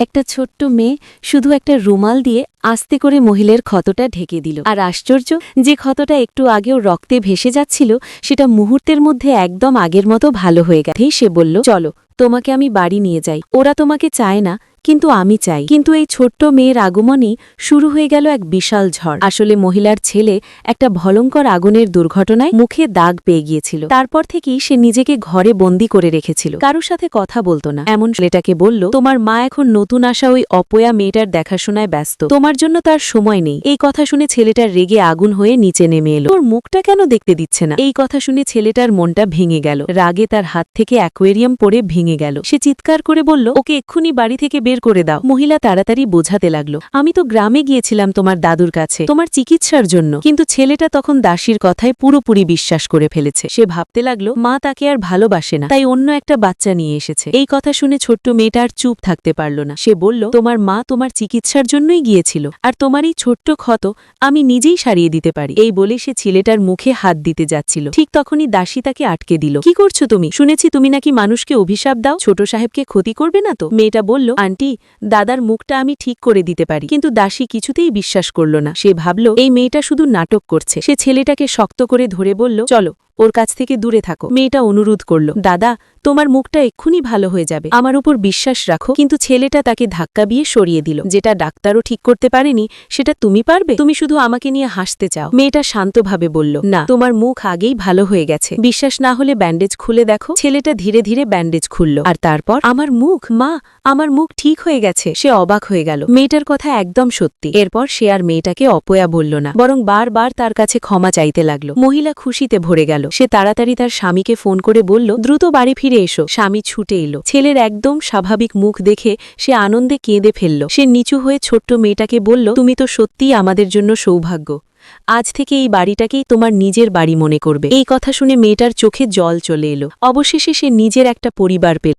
একটা ছোট্ট মেয়ে শুধু একটা রুমাল দিয়ে আস্তে করে মহিলার ক্ষতটা ঢেকে দিল। আর আশ্চর্য, যে ক্ষতটা একটু আগেও রক্তে ভেসে যাচ্ছিল সেটা মুহূর্তের মধ্যে একদম আগের মতো ভালো হয়ে গেছে। সে বলল, চলো তোমাকে আমি বাড়ি নিয়ে যাই। ওরা তোমাকে চায় না, কিন্তু আমি চাই। কিন্তু এই ছোট্ট মেয়ের আগমনই শুরু হয়ে গেল এক বিশাল ঝড়। আসলে মহিলার ছেলে একটা ভয়ঙ্কর আগুনের দুর্ঘটনায় মুখে দাগ পেয়ে গিয়েছিল। তারপর থেকেই সে নিজেকে ঘরে বন্দি করে রেখেছিল, কারোর সাথে কথা বলতো না। এমন ছেলেটাকে বলল, তোমার মা এখন নতুন আসা ওই অপয়া মেয়েটার দেখাশোনায় ব্যস্ত, তোমার জন্য তার সময় নেই। এই কথা শুনে ছেলেটার রেগে আগুন হয়ে নিচে নেমে এলো। ওর মুখটা কেন দেখতে দিচ্ছে না? এই কথা শুনে ছেলেটার মনটা ভেঙে গেল। রাগে তার হাত থেকে অ্যাকোয়ারিয়াম পড়ে ভেঙে গেল। সে চিৎকার করে বলল, ওকে এক্ষুনি বাড়ি থেকে বের করে দাও। মহিলা তাড়াতাড়ি বোঝাতে লাগলো, আমি তো গ্রামে গিয়েছিলাম তোমার দাদুর কাছে তোমার চিকিৎসার জন্য। কিন্তু ছেলেটা তখন দাসীর কথায় পুরোপুরি বিশ্বাস করে ফেলেছে। সে ভাবতে লাগলো, মা তাকে আর ভালোবাসে না, তাই অন্য একটা বাচ্চা নিয়ে এসেছে। এই কথা শুনে ছোট্ট মেয়েটা আর চুপ থাকতে পারল না। সে বলল, তোমার মা তোমার চিকিৎসার জন্যই গিয়েছিল, আর তোমার এই ছোট্ট ক্ষত আমি নিজেই সারিয়ে দিতে পারি। এই বলে সে ছেলেটার মুখে হাত দিতে যাচ্ছিল। ঠিক তখনই দাসী তাকে আটকে দিল। কি করছো তুমি? শুনেছি তুমি নাকি মানুষকে অভিশাপ দাও, ছোট সাহেবকে ক্ষতি করবে না তো? মেয়েটা বলল, আন্টি, দাদার মুখটা আমি ঠিক করে দিতে পারি। কিন্তু দাসী কিছুতেই বিশ্বাস করল না। সে ভাবল, এই মেয়েটা শুধু নাটক করছে। সে ছেলেটাকে শক্ত করে ধরে বলল, চলো ওর কাছ থেকে দূরে থাকো। মেয়েটা অনুরোধ করল, দাদা, তোমার মুখটা এক্ষুনি ভালো হয়ে যাবে, আমার উপর বিশ্বাস রাখো। কিন্তু ছেলেটা তাকে ধাক্কা দিয়ে সরিয়ে দিল। যেটা ডাক্তারও ঠিক করতে পারেনি সেটা তুমি পারবে? তুমি শুধু আমাকে নিয়ে হাসতে চাও। মেয়েটা শান্তভাবে বলল, না, তোমার মুখ আগেই ভালো হয়ে গেছে, বিশ্বাস না হলে ব্যান্ডেজ খুলে দেখো। ছেলেটা ধীরে ধীরে ব্যান্ডেজ খুলল, আর তারপর, আমার মুখ, মা, আমার মুখ ঠিক হয়ে গেছে। সে অবাক হয়ে গেল। মেয়েটার কথা একদম সত্যি। এরপর সে আর মেয়েটাকে অপয়া বলল না, বরং বারবার তার কাছে ক্ষমা চাইতে লাগলো। মহিলা খুশিতে ভরে গেল। সে তাড়াতাড়ি তার স্বামীকে ফোন করে বলল, দ্রুত বাড়ি ফিরে এসো। স্বামী ছুটে এলো। ছেলের একদম স্বাভাবিক মুখ দেখে সে আনন্দে কেঁদে ফেলল। সে নিচু হয়ে ছোট্ট মেয়েটাকে বলল, তুমি তো সত্যিই আমাদের জন্য সৌভাগ্য। আজ থেকে এই বাড়িটাকেই তোমার নিজের বাড়ি মনে করবে। এই কথা শুনে মেয়েটার চোখে জল চলে এলো। অবশেষে সে নিজের একটা পরিবার পেল।